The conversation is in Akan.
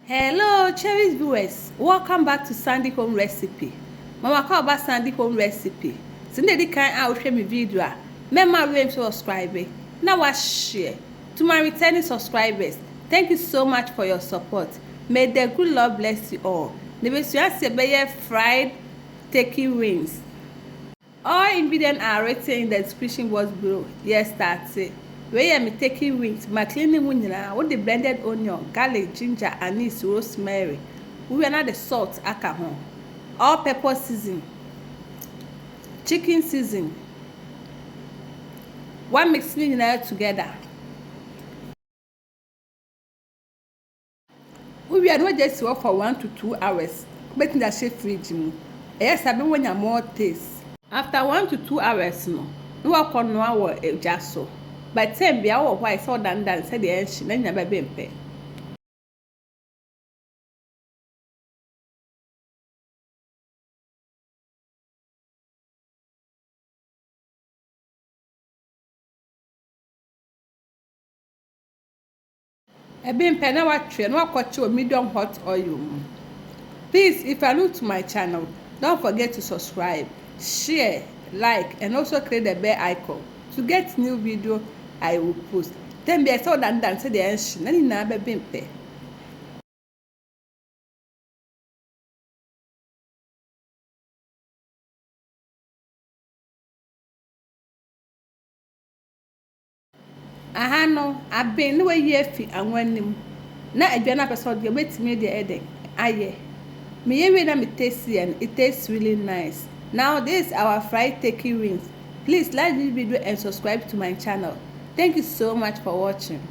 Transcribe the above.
Hello cherished viewers, welcome back to Sandy Home Recipe. Mama call about Sandy Home Recipe. Since the kind I will share my video, remember to subscribe. Now I share to my returning subscribers. Thank you so much for your support. May the good Lord bless you all. Never see fried turkey wings. All ingredients are written in the description box below. Yes, that's it. Where I'm taking wings, my cleaning with the blended onion, garlic, ginger, anise, rosemary. We are not the salt, alcohol, all pepper season, chicken season. One mixing together. We are not just work for 1 to 2 hours. Making the shape fridge. Yes, I've been when you're more taste. After 1 to 2 hours, no work on no hour just so. By 10 be our why so dan said the end she never been pay. A been pen our train, what got you medium hot oil. Please, if you are new to my channel, don't forget to subscribe, share, like, and also click the bell icon to get new video I will post. Then be so dan said the end she never been pay. Aha no abin no ye fi anwanim na adwa na person de betimi de eden aye me ye we na me taste and it tastes really nice. Now this is our fried turkey wings. Please like this video and subscribe to my channel. Thank you so much for watching.